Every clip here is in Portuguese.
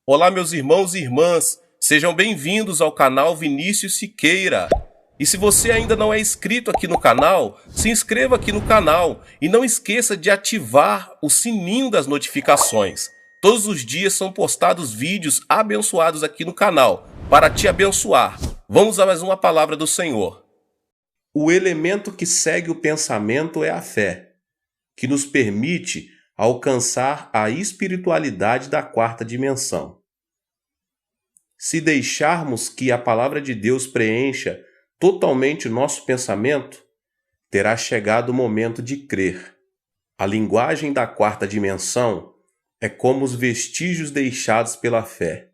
Olá, meus irmãos e irmãs, sejam bem-vindos ao canal Vinícius Siqueira. E se você ainda não é inscrito aqui no canal, se inscreva aqui no canal e não esqueça de ativar o sininho das notificações. Todos os dias são postados vídeos abençoados aqui no canal para te abençoar. Vamos a mais uma palavra do Senhor. O elemento que segue o pensamento é a fé, que nos permite alcançar a espiritualidade da quarta dimensão. Se deixarmos que a palavra de Deus preencha totalmente o nosso pensamento, terá chegado o momento de crer. A linguagem da quarta dimensão é como os vestígios deixados pela fé.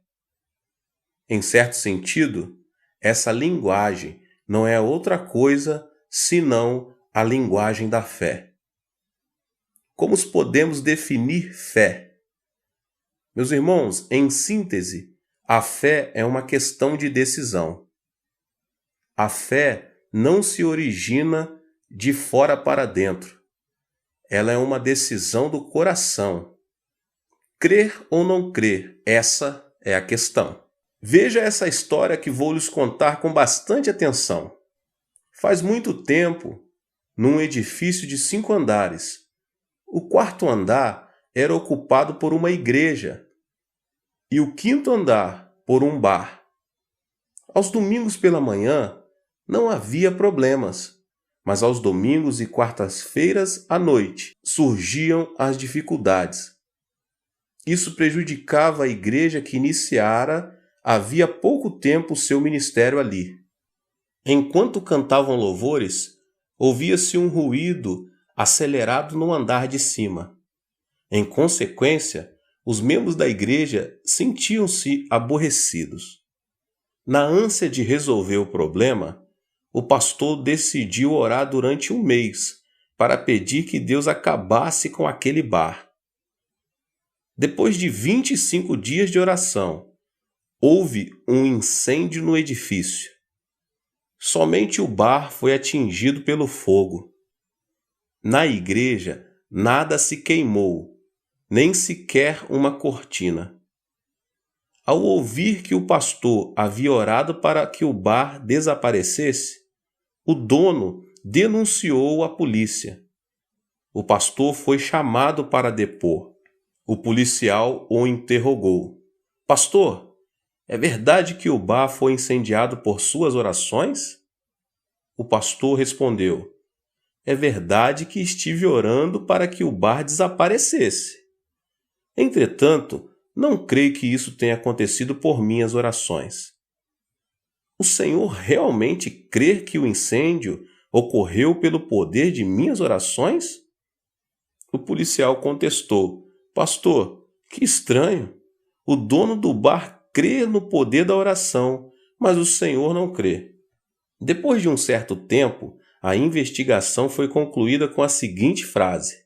Em certo sentido, essa linguagem não é outra coisa senão a linguagem da fé. Como podemos definir fé? Meus irmãos, em síntese, a fé é uma questão de decisão. A fé não se origina de fora para dentro. Ela é uma decisão do coração. Crer ou não crer, essa é a questão. Veja essa história que vou lhes contar com bastante atenção. Faz muito tempo, num edifício de 5 andares, o 4º andar era ocupado por uma igreja e o 5º andar por um bar. Aos domingos pela manhã não havia problemas, mas aos domingos e quartas-feiras à noite surgiam as dificuldades. Isso prejudicava a igreja que iniciara havia pouco tempo o seu ministério ali. Enquanto cantavam louvores, ouvia-se um ruído acelerado no andar de cima. Em consequência, os membros da igreja sentiam-se aborrecidos. Na ânsia de resolver o problema, o pastor decidiu orar durante 1 mês para pedir que Deus acabasse com aquele bar. Depois de 25 dias de oração, houve um incêndio no edifício. Somente o bar foi atingido pelo fogo. Na igreja, nada se queimou, nem sequer uma cortina. Ao ouvir que o pastor havia orado para que o bar desaparecesse, o dono denunciou a polícia. O pastor foi chamado para depor. O policial o interrogou. Pastor, é verdade que o bar foi incendiado por suas orações? O pastor respondeu: é verdade que estive orando para que o bar desaparecesse. Entretanto, não creio que isso tenha acontecido por minhas orações. O Senhor realmente crê que o incêndio ocorreu pelo poder de minhas orações? O policial contestou: Pastor, que estranho. O dono do bar crê no poder da oração, mas o Senhor não crê. Depois de um certo tempo, a investigação foi concluída com a seguinte frase: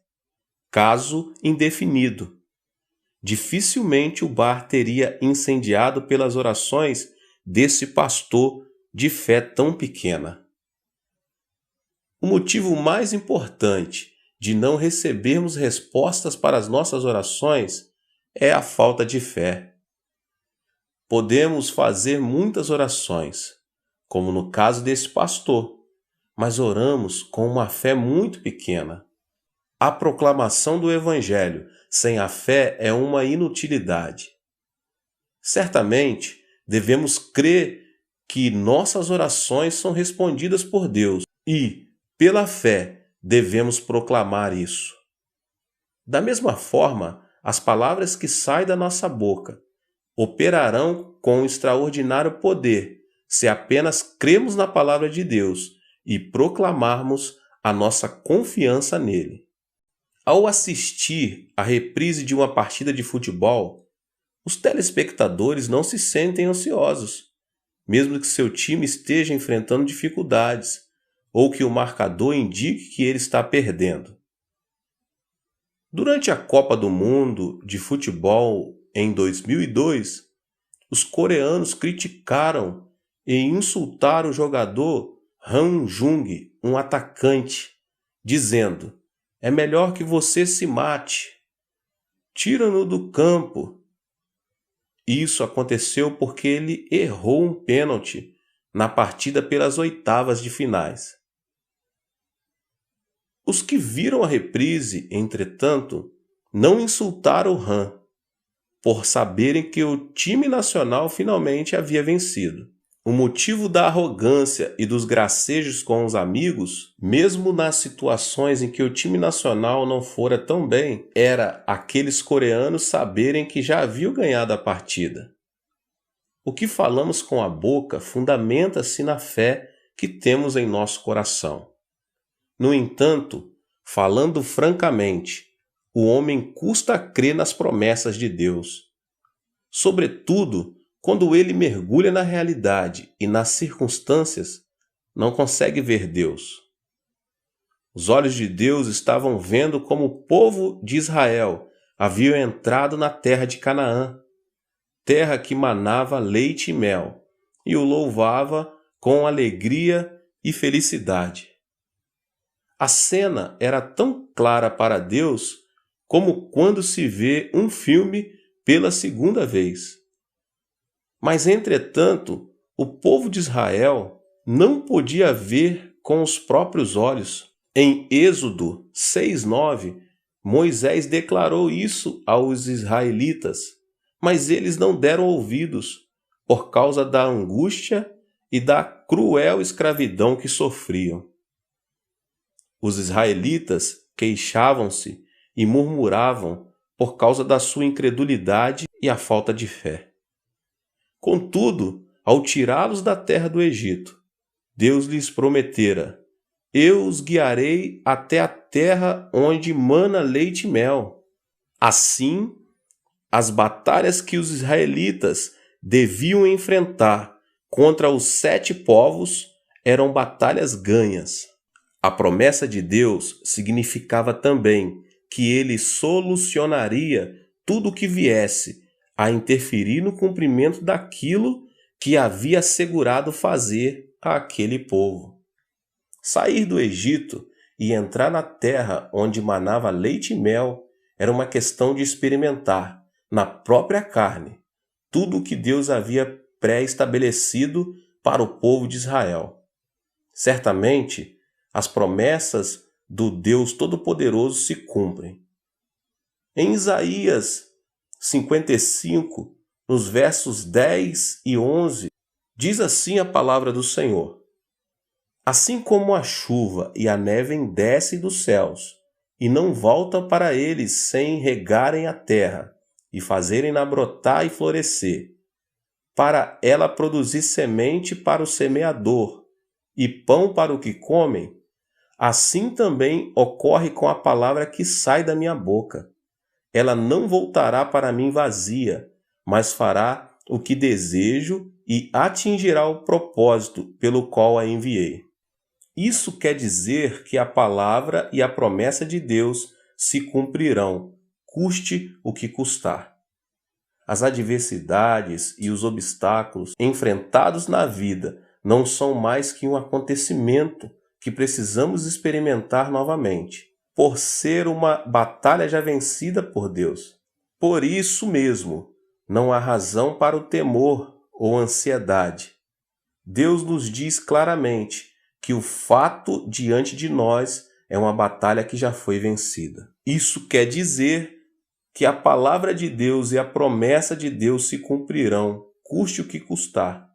caso indefinido. Dificilmente o bar teria incendiado pelas orações desse pastor de fé tão pequena. O motivo mais importante de não recebermos respostas para as nossas orações é a falta de fé. Podemos fazer muitas orações, como no caso desse pastor, mas oramos com uma fé muito pequena. A proclamação do Evangelho sem a fé é uma inutilidade. Certamente, devemos crer que nossas orações são respondidas por Deus e, pela fé, devemos proclamar isso. Da mesma forma, as palavras que saem da nossa boca operarão com extraordinário poder se apenas cremos na palavra de Deus e proclamarmos a nossa confiança nele. Ao assistir a reprise de uma partida de futebol, os telespectadores não se sentem ansiosos, mesmo que seu time esteja enfrentando dificuldades ou que o marcador indique que ele está perdendo. Durante a Copa do Mundo de Futebol em 2002, os coreanos criticaram e insultaram o jogador Han Jung, um atacante, dizendo: é melhor que você se mate. Tira-no do campo. Isso aconteceu porque ele errou um pênalti na partida pelas oitavas de finais. Os que viram a reprise, entretanto, não insultaram Han, por saberem que o time nacional finalmente havia vencido. O motivo da arrogância e dos gracejos com os amigos, mesmo nas situações em que o time nacional não fora tão bem, era aqueles coreanos saberem que já haviam ganhado a partida. O que falamos com a boca fundamenta-se na fé que temos em nosso coração. No entanto, falando francamente, o homem custa crer nas promessas de Deus. Sobretudo, quando ele mergulha na realidade e nas circunstâncias, não consegue ver Deus. Os olhos de Deus estavam vendo como o povo de Israel havia entrado na terra de Canaã, terra que manava leite e mel, e o louvava com alegria e felicidade. A cena era tão clara para Deus como quando se vê um filme pela segunda vez. Mas, entretanto, o povo de Israel não podia ver com os próprios olhos. Em Êxodo 6:9, Moisés declarou isso aos israelitas, mas eles não deram ouvidos por causa da angústia e da cruel escravidão que sofriam. Os israelitas queixavam-se e murmuravam por causa da sua incredulidade e a falta de fé. Contudo, ao tirá-los da terra do Egito, Deus lhes prometera: eu os guiarei até a terra onde mana leite e mel. Assim, as batalhas que os israelitas deviam enfrentar contra os 7 povos eram batalhas ganhas. A promessa de Deus significava também que ele solucionaria tudo o que viesse a interferir no cumprimento daquilo que havia assegurado fazer àquele povo. Sair do Egito e entrar na terra onde manava leite e mel era uma questão de experimentar, na própria carne, tudo o que Deus havia pré-estabelecido para o povo de Israel. Certamente, as promessas do Deus Todo-Poderoso se cumprem. Em Isaías 55, nos versos 10 e 11, diz assim a palavra do Senhor: assim como a chuva e a neve descem dos céus, e não voltam para eles sem regarem a terra, e fazerem-na brotar e florescer, para ela produzir semente para o semeador, e pão para o que comem, assim também ocorre com a palavra que sai da minha boca. Ela não voltará para mim vazia, mas fará o que desejo e atingirá o propósito pelo qual a enviei. Isso quer dizer que a palavra e a promessa de Deus se cumprirão, custe o que custar. As adversidades e os obstáculos enfrentados na vida não são mais que um acontecimento que precisamos experimentar novamente, por ser uma batalha já vencida por Deus. Por isso mesmo, não há razão para o temor ou ansiedade. Deus nos diz claramente que o fato diante de nós é uma batalha que já foi vencida. Isso quer dizer que a palavra de Deus e a promessa de Deus se cumprirão, custe o que custar.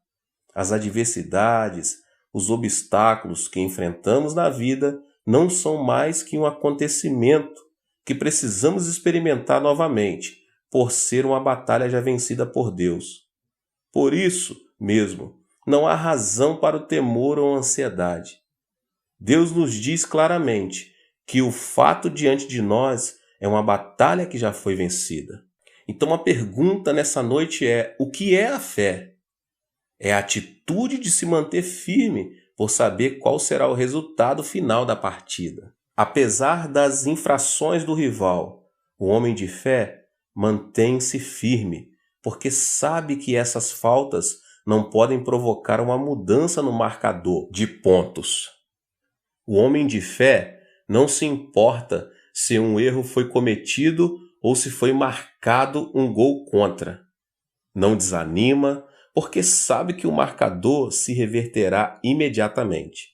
As adversidades, os obstáculos que enfrentamos na vida não são mais que um acontecimento que precisamos experimentar novamente, por ser uma batalha já vencida por Deus. Por isso mesmo, não há razão para o temor ou ansiedade. Deus nos diz claramente que o fato diante de nós é uma batalha que já foi vencida. Então a pergunta nessa noite é: o que é a fé? É a atitude de se manter firme por saber qual será o resultado final da partida. Apesar das infrações do rival, o homem de fé mantém-se firme, porque sabe que essas faltas não podem provocar uma mudança no marcador de pontos. O homem de fé não se importa se um erro foi cometido ou se foi marcado um gol contra. Não desanima, porque sabe que o marcador se reverterá imediatamente.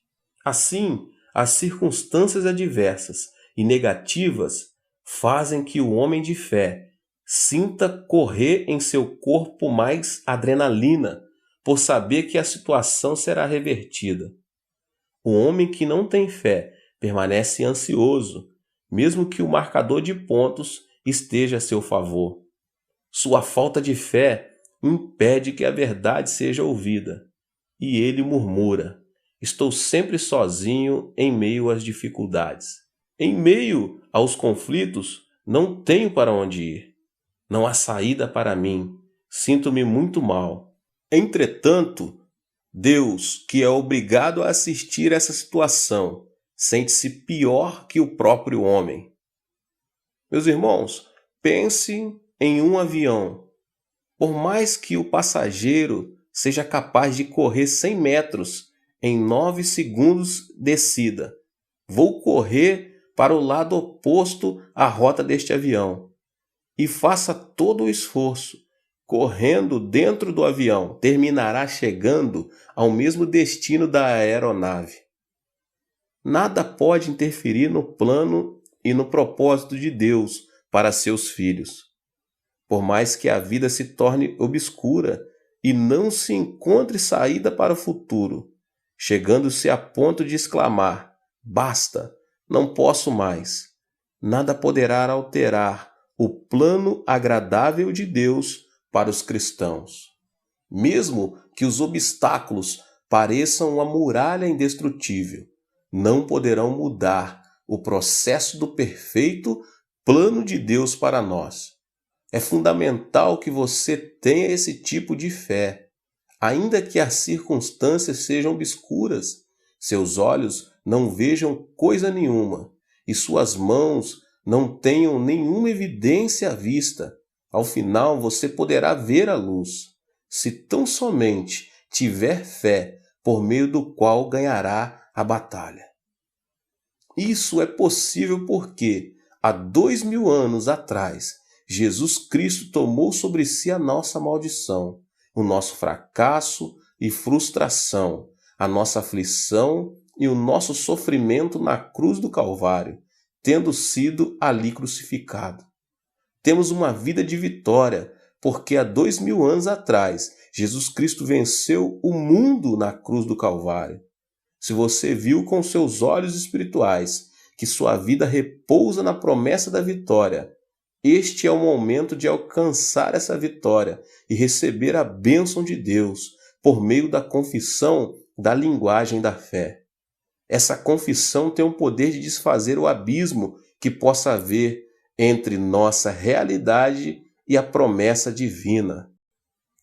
Assim, as circunstâncias adversas e negativas fazem que o homem de fé sinta correr em seu corpo mais adrenalina, por saber que a situação será revertida. O homem que não tem fé permanece ansioso, mesmo que o marcador de pontos esteja a seu favor. Sua falta de fé impede que a verdade seja ouvida, e ele murmura: estou sempre sozinho em meio às dificuldades. Em meio aos conflitos, não tenho para onde ir. Não há saída para mim. Sinto-me muito mal. Entretanto, Deus, que é obrigado a assistir essa situação, sente-se pior que o próprio homem. Meus irmãos, pense em um avião. Por mais que o passageiro seja capaz de correr 100 metros em 9 segundos descida, vou correr para o lado oposto à rota deste avião. E faça todo o esforço, correndo dentro do avião, terminará chegando ao mesmo destino da aeronave. Nada pode interferir no plano e no propósito de Deus para seus filhos. Por mais que a vida se torne obscura e não se encontre saída para o futuro, chegando-se a ponto de exclamar: basta, não posso mais. Nada poderá alterar o plano agradável de Deus para os cristãos. Mesmo que os obstáculos pareçam uma muralha indestrutível, não poderão mudar o processo do perfeito plano de Deus para nós. É fundamental que você tenha esse tipo de fé. Ainda que as circunstâncias sejam obscuras, seus olhos não vejam coisa nenhuma e suas mãos não tenham nenhuma evidência à vista. Ao final você poderá ver a luz, se tão somente tiver fé, por meio do qual ganhará a batalha. Isso é possível porque, há 2000 anos atrás, Jesus Cristo tomou sobre si a nossa maldição, o nosso fracasso e frustração, a nossa aflição e o nosso sofrimento na cruz do Calvário, tendo sido ali crucificado. Temos uma vida de vitória, porque há 2000 anos atrás, Jesus Cristo venceu o mundo na cruz do Calvário. Se você viu com seus olhos espirituais que sua vida repousa na promessa da vitória, este é o momento de alcançar essa vitória e receber a bênção de Deus por meio da confissão da linguagem da fé. Essa confissão tem o poder de desfazer o abismo que possa haver entre nossa realidade e a promessa divina.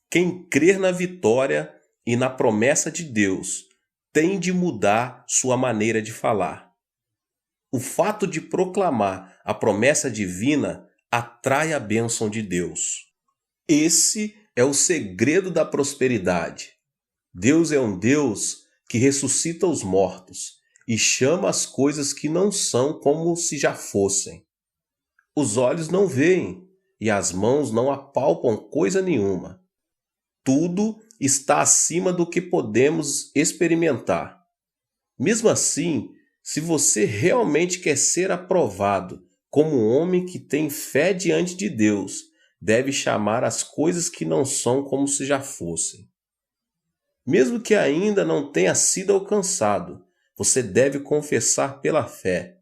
Quem crer na vitória e na promessa de Deus tem de mudar sua maneira de falar. O fato de proclamar a promessa divina atrai a bênção de Deus. Esse é o segredo da prosperidade. Deus é um Deus que ressuscita os mortos e chama as coisas que não são como se já fossem. Os olhos não veem e as mãos não apalpam coisa nenhuma. Tudo está acima do que podemos experimentar. Mesmo assim, se você realmente quer ser aprovado como um homem que tem fé diante de Deus, deve chamar as coisas que não são como se já fossem. Mesmo que ainda não tenha sido alcançado, você deve confessar pela fé: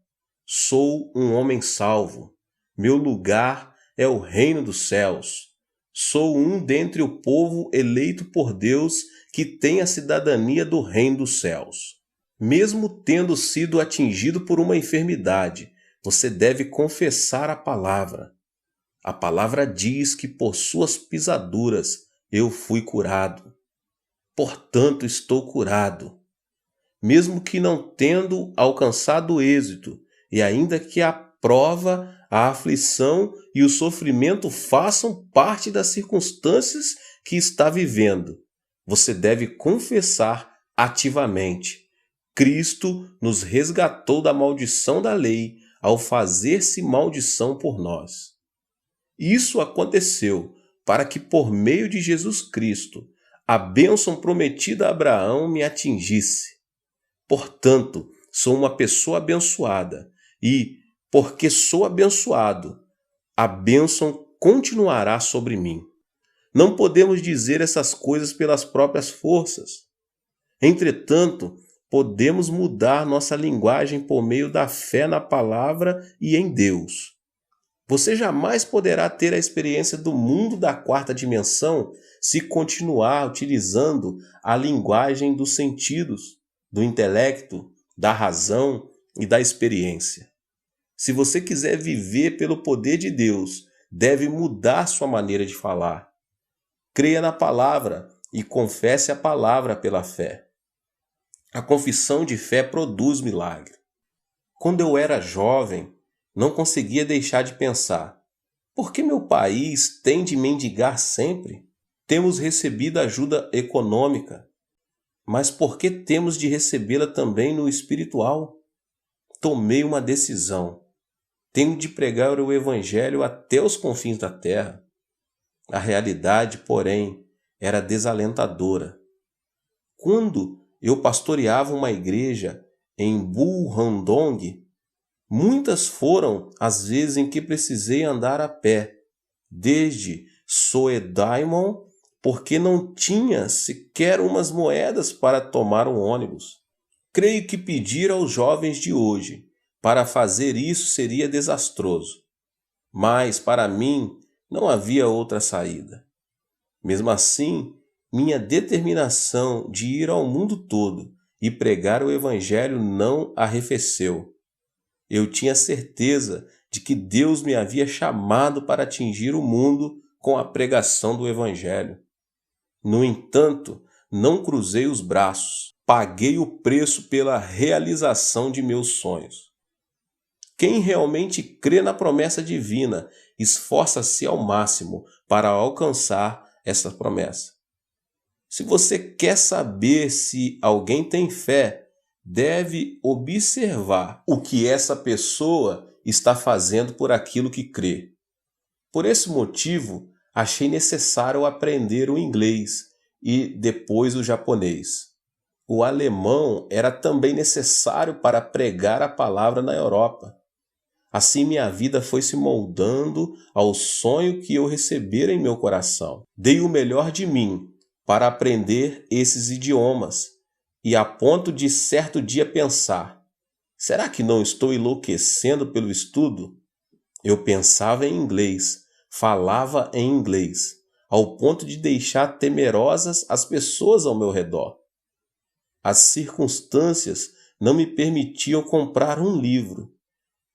sou um homem salvo. Meu lugar é o reino dos céus. Sou um dentre o povo eleito por Deus que tem a cidadania do reino dos céus. Mesmo tendo sido atingido por uma enfermidade, você deve confessar a palavra. A palavra diz que por suas pisaduras eu fui curado. Portanto, estou curado. Mesmo que não tendo alcançado êxito, e ainda que a prova, a aflição e o sofrimento façam parte das circunstâncias que está vivendo, você deve confessar ativamente: Cristo nos resgatou da maldição da lei ao fazer-se maldição por nós. Isso aconteceu para que por meio de Jesus Cristo a bênção prometida a Abraão me atingisse. Portanto, sou uma pessoa abençoada e, porque sou abençoado, a bênção continuará sobre mim. Não podemos dizer essas coisas pelas próprias forças. Entretanto, podemos mudar nossa linguagem por meio da fé na palavra e em Deus. Você jamais poderá ter a experiência do mundo da quarta dimensão se continuar utilizando a linguagem dos sentidos, do intelecto, da razão e da experiência. Se você quiser viver pelo poder de Deus, deve mudar sua maneira de falar. Creia na palavra e confesse a palavra pela fé. A confissão de fé produz milagre. Quando eu era jovem, não conseguia deixar de pensar: por que meu país tem de mendigar sempre? Temos recebido ajuda econômica, mas por que temos de recebê-la também no espiritual? Tomei uma decisão. Tenho de pregar o Evangelho até os confins da terra. A realidade, porém, era desalentadora. Quando eu pastoreava uma igreja em Bulhandong, muitas foram as vezes em que precisei andar a pé, desde Soedaimon, porque não tinha sequer umas moedas para tomar um ônibus. Creio que pedir aos jovens de hoje para fazer isso seria desastroso, mas para mim não havia outra saída. Mesmo assim, minha determinação de ir ao mundo todo e pregar o Evangelho não arrefeceu. Eu tinha certeza de que Deus me havia chamado para atingir o mundo com a pregação do Evangelho. No entanto, não cruzei os braços. Paguei o preço pela realização de meus sonhos. Quem realmente crê na promessa divina esforça-se ao máximo para alcançar essa promessa. Se você quer saber se alguém tem fé, deve observar o que essa pessoa está fazendo por aquilo que crê. Por esse motivo, achei necessário aprender o inglês e depois o japonês. O alemão era também necessário para pregar a palavra na Europa. Assim minha vida foi se moldando ao sonho que eu recebera em meu coração. Dei o melhor de mim para aprender esses idiomas e a ponto de certo dia pensar: será que não estou enlouquecendo pelo estudo? Eu pensava em inglês, falava em inglês, ao ponto de deixar temerosas as pessoas ao meu redor. As circunstâncias não me permitiam comprar um livro,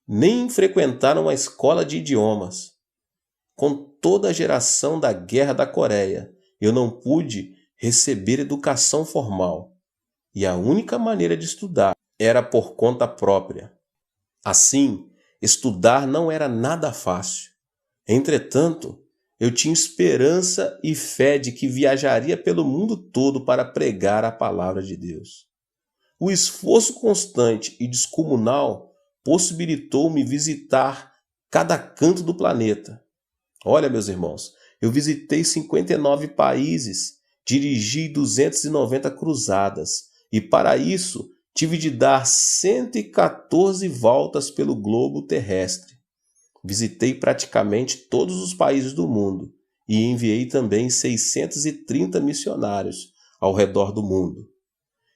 nem frequentar uma escola de idiomas. Com toda a geração da Guerra da Coreia, eu não pude receber educação formal, e a única maneira de estudar era por conta própria. Assim, estudar não era nada fácil. Entretanto, eu tinha esperança e fé de que viajaria pelo mundo todo para pregar a palavra de Deus. O esforço constante e descomunal possibilitou-me visitar cada canto do planeta. Olha, meus irmãos, eu visitei 59 países, dirigi 290 cruzadas e, para isso, tive de dar 114 voltas pelo globo terrestre. Visitei praticamente todos os países do mundo e enviei também 630 missionários ao redor do mundo.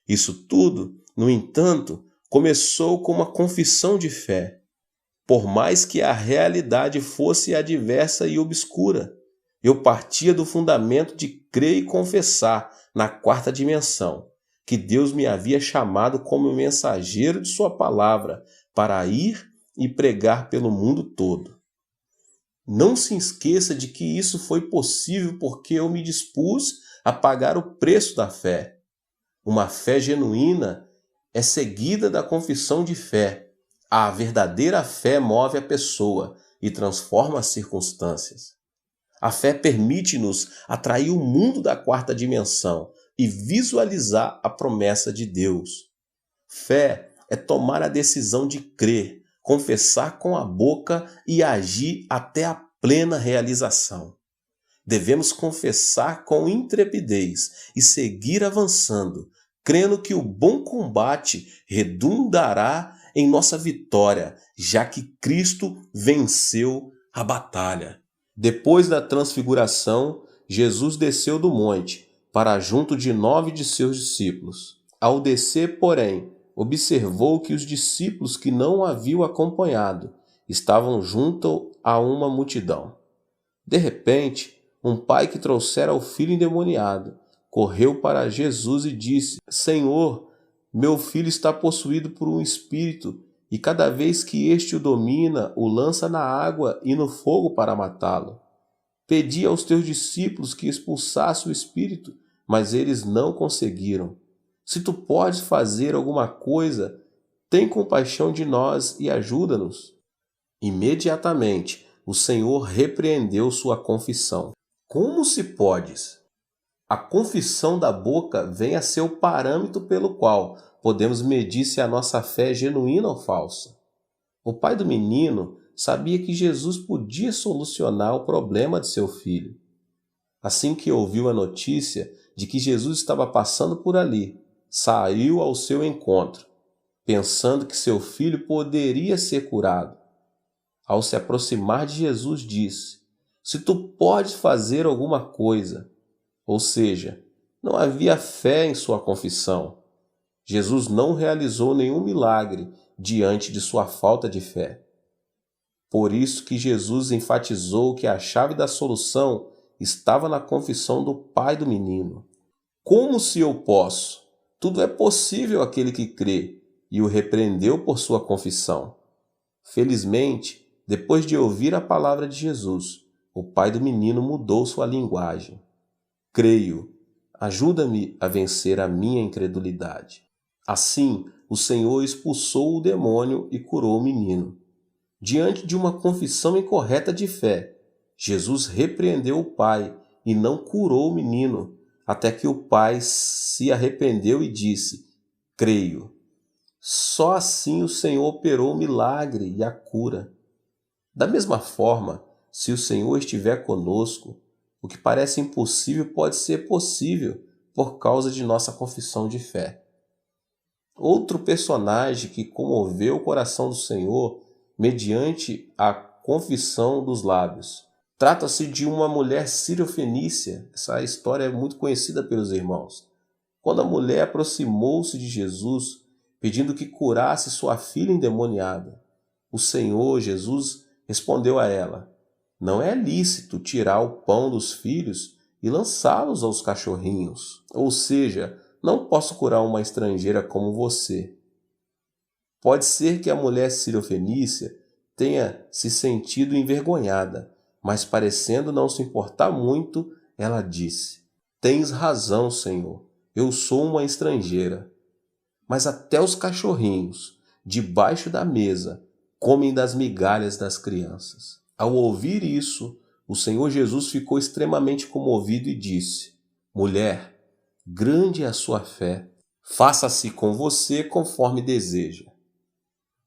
Isso tudo, no entanto, começou com uma confissão de fé. Por mais que a realidade fosse adversa e obscura, eu partia do fundamento de crer e confessar na quarta dimensão que Deus me havia chamado como mensageiro de sua palavra para ir e pregar pelo mundo todo. Não se esqueça de que isso foi possível porque eu me dispus a pagar o preço da fé. Uma fé genuína é seguida da confissão de fé. A verdadeira fé move a pessoa e transforma as circunstâncias. A fé permite-nos atrair o mundo da quarta dimensão e visualizar a promessa de Deus. Fé é tomar a decisão de crer, confessar com a boca e agir até a plena realização. Devemos confessar com intrepidez e seguir avançando, crendo que o bom combate redundará em nossa vitória, já que Cristo venceu a batalha. Depois da transfiguração, Jesus desceu do monte para junto de 9 de seus discípulos. Ao descer, porém, observou que os discípulos que não o haviam acompanhado estavam junto a uma multidão. De repente, um pai que trouxera o filho endemoniado correu para Jesus e disse: Senhor, meu filho está possuído por um espírito, e cada vez que este o domina, o lança na água e no fogo para matá-lo. Pedi aos teus discípulos que expulsassem o espírito, mas eles não conseguiram. Se tu podes fazer alguma coisa, tem compaixão de nós e ajuda-nos. Imediatamente, o Senhor repreendeu sua confissão. Como se podes? A confissão da boca vem a ser o parâmetro pelo qual podemos medir se a nossa fé é genuína ou falsa. O pai do menino sabia que Jesus podia solucionar o problema de seu filho. Assim que ouviu a notícia de que Jesus estava passando por ali, saiu ao seu encontro, pensando que seu filho poderia ser curado. Ao se aproximar de Jesus, disse: Se tu podes fazer alguma coisa. Ou seja, não havia fé em sua confissão. Jesus não realizou nenhum milagre diante de sua falta de fé. Por isso que Jesus enfatizou que a chave da solução estava na confissão do pai do menino. Como se eu posso? Tudo é possível àquele que crê, e o repreendeu por sua confissão. Felizmente, depois de ouvir a palavra de Jesus, o pai do menino mudou sua linguagem. Creio, ajuda-me a vencer a minha incredulidade. Assim, o Senhor expulsou o demônio e curou o menino. Diante de uma confissão incorreta de fé, Jesus repreendeu o pai e não curou o menino, até que o pai se arrependeu e disse: Creio. Só assim o Senhor operou o milagre e a cura. Da mesma forma, se o Senhor estiver conosco, o que parece impossível pode ser possível por causa de nossa confissão de fé. Outro personagem que comoveu o coração do Senhor mediante a confissão dos lábios. Trata-se de uma mulher sírio-fenícia. Essa história é muito conhecida pelos irmãos. Quando a mulher aproximou-se de Jesus, pedindo que curasse sua filha endemoniada, o Senhor Jesus respondeu a ela: Não é lícito tirar o pão dos filhos e lançá-los aos cachorrinhos. Ou seja, não posso curar uma estrangeira como você. Pode ser que a mulher sírio-fenícia tenha se sentido envergonhada, mas parecendo não se importar muito, ela disse: Tens razão, Senhor, eu sou uma estrangeira. Mas até os cachorrinhos, debaixo da mesa, comem das migalhas das crianças. Ao ouvir isso, o Senhor Jesus ficou extremamente comovido e disse: Mulher, grande é a sua fé, faça-se com você conforme deseja.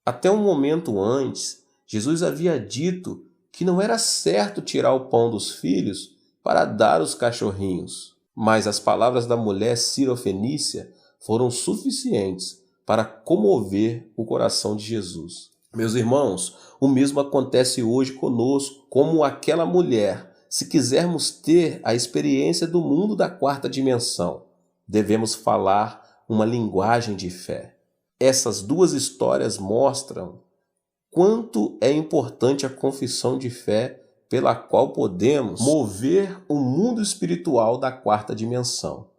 Até um momento antes, Jesus havia dito que não era certo tirar o pão dos filhos para dar aos cachorrinhos. Mas as palavras da mulher sírio-fenícia foram suficientes para comover o coração de Jesus. Meus irmãos, o mesmo acontece hoje conosco, como aquela mulher. Se quisermos ter a experiência do mundo da quarta dimensão, devemos falar uma linguagem de fé. Essas duas histórias mostram quanto é importante a confissão de fé pela qual podemos mover o mundo espiritual da quarta dimensão.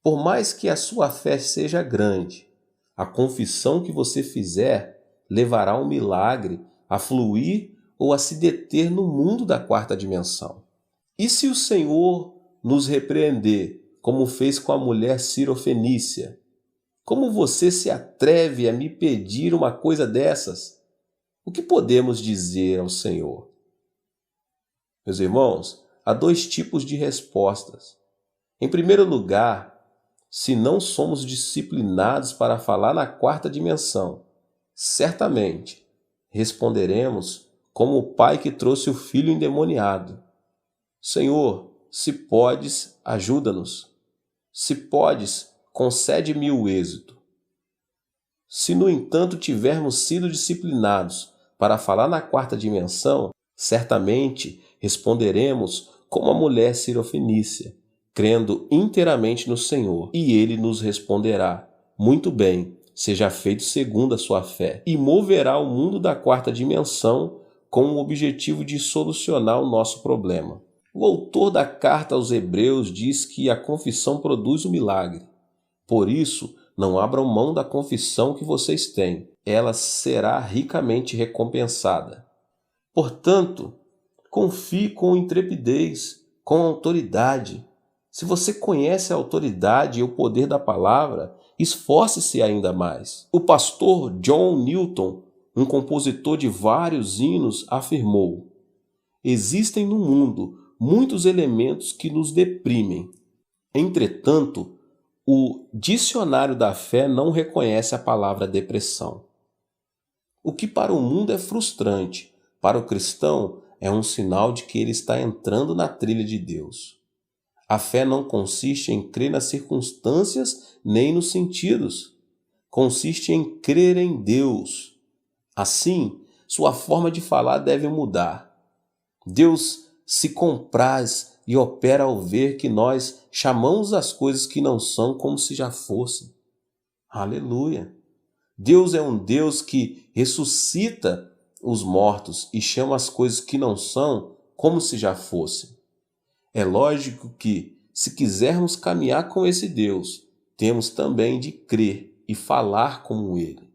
Por mais que a sua fé seja grande, a confissão que você fizer levará um milagre a fluir ou a se deter no mundo da quarta dimensão. E se o Senhor nos repreender, como fez com a mulher sírio-fenícia, como você se atreve a me pedir uma coisa dessas? O que podemos dizer ao Senhor? Meus irmãos, há dois tipos de respostas. Em primeiro lugar, se não somos disciplinados para falar na quarta dimensão, certamente responderemos como o pai que trouxe o filho endemoniado: Senhor, se podes, ajuda-nos. Se podes, concede-me o êxito. Se, no entanto, tivermos sido disciplinados para falar na quarta dimensão, certamente responderemos como a mulher sirofenícia, crendo inteiramente no Senhor, e Ele nos responderá: muito bem, seja feito segundo a sua fé, e moverá o mundo da quarta dimensão com o objetivo de solucionar o nosso problema. O autor da carta aos Hebreus diz que a confissão produz o milagre. Por isso, não abram mão da confissão que vocês têm. Ela será ricamente recompensada. Portanto, confie com intrepidez, com autoridade. Se você conhece a autoridade e o poder da palavra, esforce-se ainda mais. O pastor John Newton, um compositor de vários hinos, afirmou: existem no mundo muitos elementos que nos deprimem. Entretanto, o dicionário da fé não reconhece a palavra depressão. O que para o mundo é frustrante, para o cristão é um sinal de que ele está entrando na trilha de Deus. A fé não consiste em crer nas circunstâncias nem nos sentidos. Consiste em crer em Deus. Assim, sua forma de falar deve mudar. Deus se compraz e opera ao ver que nós chamamos as coisas que não são como se já fossem. Aleluia! Deus é um Deus que ressuscita os mortos e chama as coisas que não são como se já fossem. É lógico que, se quisermos caminhar com esse Deus, temos também de crer e falar como Ele.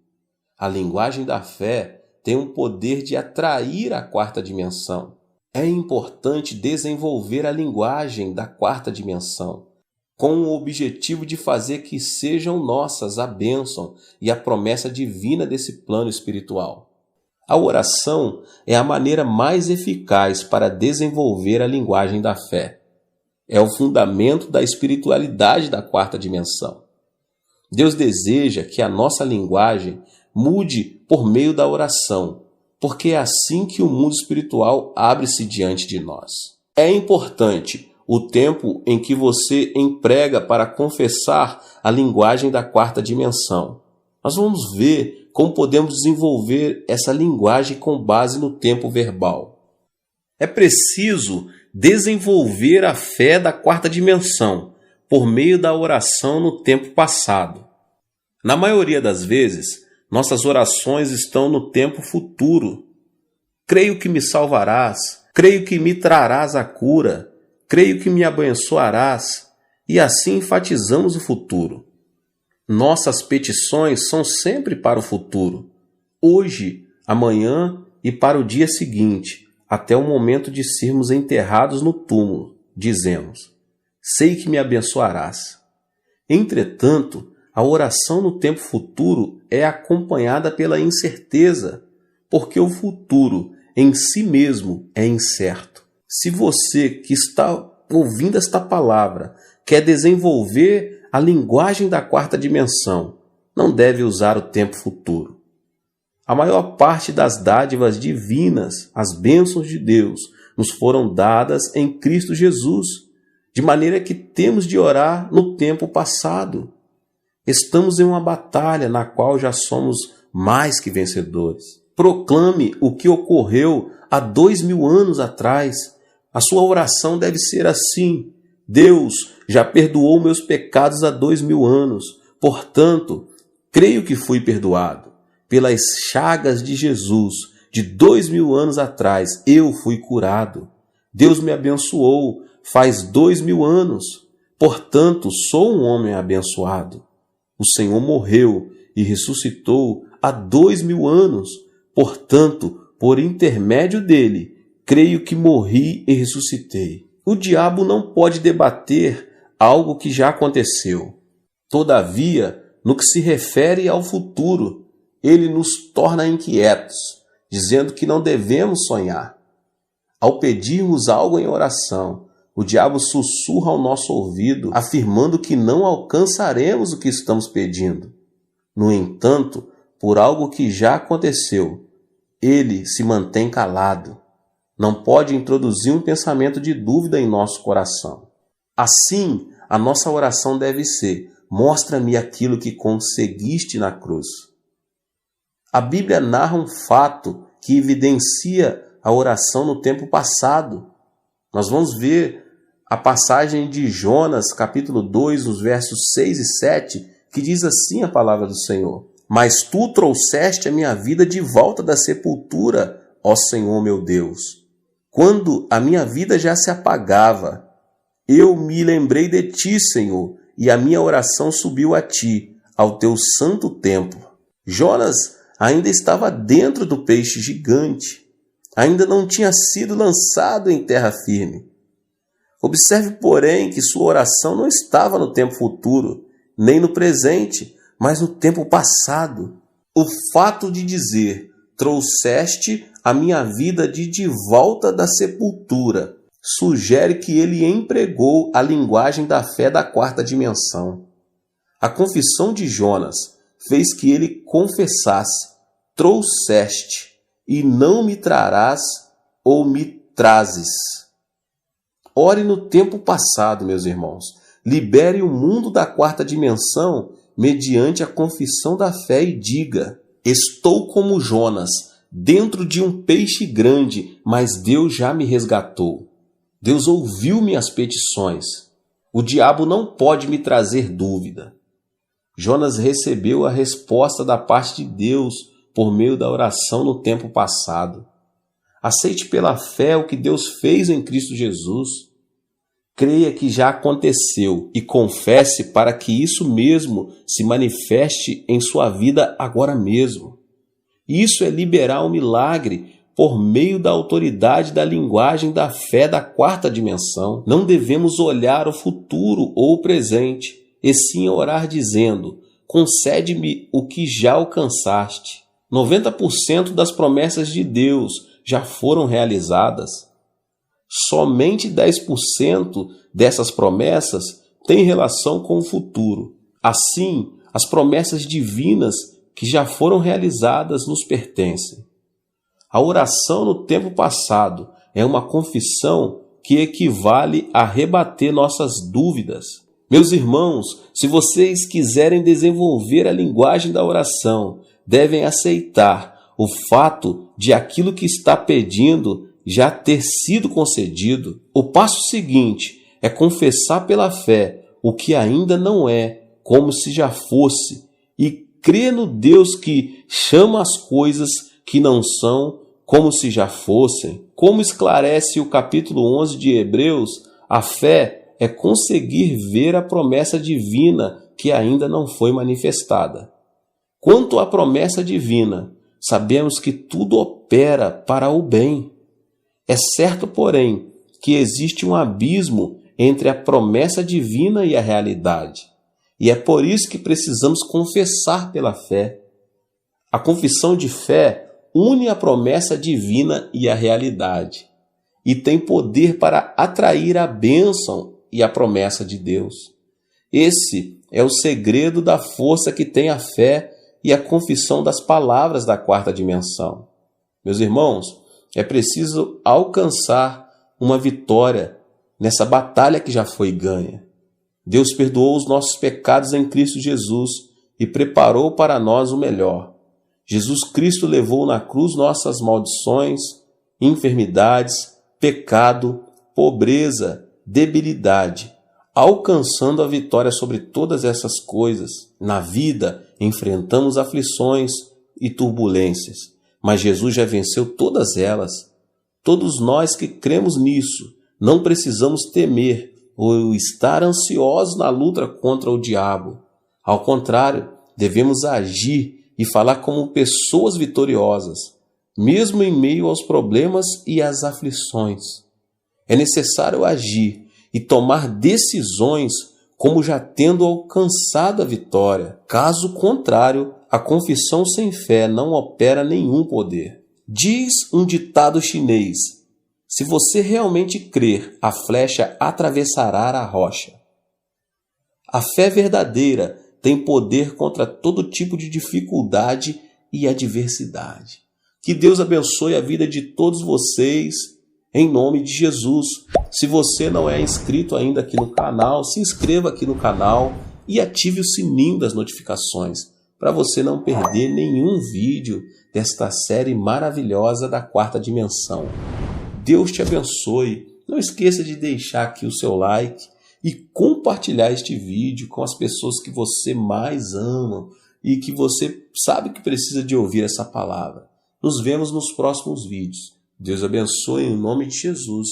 A linguagem da fé tem o poder de atrair a quarta dimensão. É importante desenvolver a linguagem da quarta dimensão, com o objetivo de fazer que sejam nossas a bênção e a promessa divina desse plano espiritual. A oração é a maneira mais eficaz para desenvolver a linguagem da fé. É o fundamento da espiritualidade da quarta dimensão. Deus deseja que a nossa linguagem mude por meio da oração, porque é assim que o mundo espiritual abre-se diante de nós. É importante o tempo em que você emprega para confessar a linguagem da quarta dimensão. Nós vamos ver como podemos desenvolver essa linguagem com base no tempo verbal. É preciso desenvolver a fé da quarta dimensão por meio da oração no tempo passado. Na maioria das vezes, nossas orações estão no tempo futuro. Creio que me salvarás, creio que me trarás a cura, creio que me abençoarás, e assim enfatizamos o futuro. Nossas petições são sempre para o futuro, hoje, amanhã e para o dia seguinte, até o momento de sermos enterrados no túmulo. Dizemos: sei que me abençoarás. Entretanto, a oração no tempo futuro é acompanhada pela incerteza, porque o futuro em si mesmo é incerto. Se você que está ouvindo esta palavra quer desenvolver a linguagem da quarta dimensão, não deve usar o tempo futuro. A maior parte das dádivas divinas, as bênçãos de Deus, nos foram dadas em Cristo Jesus, de maneira que temos de orar no tempo passado. Estamos em uma batalha na qual já somos mais que vencedores. Proclame o que ocorreu há 2000 anos atrás. A sua oração deve ser assim: Deus já perdoou meus pecados há 2000 anos. Portanto, creio que fui perdoado. Pelas chagas de Jesus, de 2000 anos atrás, eu fui curado. Deus me abençoou faz 2000 anos. Portanto, sou um homem abençoado. O Senhor morreu e ressuscitou há 2000 anos. Portanto, por intermédio dele, creio que morri e ressuscitei. O diabo não pode debater algo que já aconteceu. Todavia, no que se refere ao futuro, ele nos torna inquietos, dizendo que não devemos sonhar. Ao pedirmos algo em oração, o diabo sussurra ao nosso ouvido, afirmando que não alcançaremos o que estamos pedindo. No entanto, por algo que já aconteceu, ele se mantém calado. não pode introduzir um pensamento de dúvida em nosso coração. Assim, a nossa oração deve ser: mostra-me aquilo que conseguiste na cruz. A Bíblia narra um fato que evidencia a oração no tempo passado. Nós vamos ver a passagem de Jonas, capítulo 2, nos versos 6 e 7, que diz assim a palavra do Senhor: Mas tu trouxeste a minha vida de volta da sepultura, ó Senhor meu Deus. Quando a minha vida já se apagava, eu me lembrei de ti, Senhor, e a minha oração subiu a ti, ao teu santo templo. Jonas ainda estava dentro do peixe gigante, ainda não tinha sido lançado em terra firme. Observe, porém, que sua oração não estava no tempo futuro, nem no presente, mas no tempo passado. O fato de dizer: trouxeste a minha vida de volta da sepultura, sugere que ele empregou a linguagem da fé da quarta dimensão. A confissão de Jonas fez que ele confessasse: trouxeste, e não me trarás ou me trazes. Ore no tempo passado, meus irmãos. Libere o mundo da quarta dimensão mediante a confissão da fé e diga: estou como Jonas, dentro de um peixe grande, mas Deus já me resgatou. Deus ouviu minhas petições. O diabo não pode me trazer dúvida. Jonas recebeu a resposta da parte de Deus por meio da oração no tempo passado. Aceite pela fé o que Deus fez em Cristo Jesus. Creia que já aconteceu e confesse para que isso mesmo se manifeste em sua vida agora mesmo. Isso é liberar um milagre por meio da autoridade da linguagem da fé da quarta dimensão. Não devemos olhar o futuro ou o presente, e sim orar dizendo: concede-me o que já alcançaste. 90% das promessas de Deus já foram realizadas. Somente 10% dessas promessas têm relação com o futuro. Assim, as promessas divinas que já foram realizadas nos pertencem. A oração no tempo passado é uma confissão que equivale a rebater nossas dúvidas. Meus irmãos, se vocês quiserem desenvolver a linguagem da oração, devem aceitar o fato de aquilo que está pedindo já ter sido concedido. O passo seguinte é confessar pela fé o que ainda não é, como se já fosse, e crer no Deus que chama as coisas que não são como se já fossem. Como esclarece o capítulo 11 de Hebreus, a fé é conseguir ver a promessa divina que ainda não foi manifestada. Quanto à promessa divina, sabemos que tudo opera para o bem. É certo, porém, que existe um abismo entre a promessa divina e a realidade. E é por isso que precisamos confessar pela fé. A confissão de fé une a promessa divina e a realidade, e tem poder para atrair a bênção e a promessa de Deus. Esse é o segredo da força que tem a fé e a confissão das palavras da quarta dimensão. Meus irmãos, é preciso alcançar uma vitória nessa batalha que já foi ganha. Deus perdoou os nossos pecados em Cristo Jesus e preparou para nós o melhor. Jesus Cristo levou na cruz nossas maldições, enfermidades, pecado, pobreza, debilidade, alcançando a vitória sobre todas essas coisas. Na vida, enfrentamos aflições e turbulências, mas Jesus já venceu todas elas. Todos nós que cremos nisso, não precisamos temer ou estar ansiosos na luta contra o diabo. Ao contrário, devemos agir e falar como pessoas vitoriosas, mesmo em meio aos problemas e às aflições. É necessário agir e tomar decisões como já tendo alcançado a vitória. Caso contrário, a confissão sem fé não opera nenhum poder. Diz um ditado chinês: se você realmente crer, a flecha atravessará a rocha. A fé verdadeira tem poder contra todo tipo de dificuldade e adversidade. Que Deus abençoe a vida de todos vocês em nome de Jesus. Se você não é inscrito ainda aqui no canal, se inscreva aqui no canal e ative o sininho das notificações para você não perder nenhum vídeo desta série maravilhosa da quarta dimensão. Deus te abençoe. Não esqueça de deixar aqui o seu like e compartilhar este vídeo com as pessoas que você mais ama e que você sabe que precisa de ouvir essa palavra. Nos vemos nos próximos vídeos. Deus abençoe em nome de Jesus.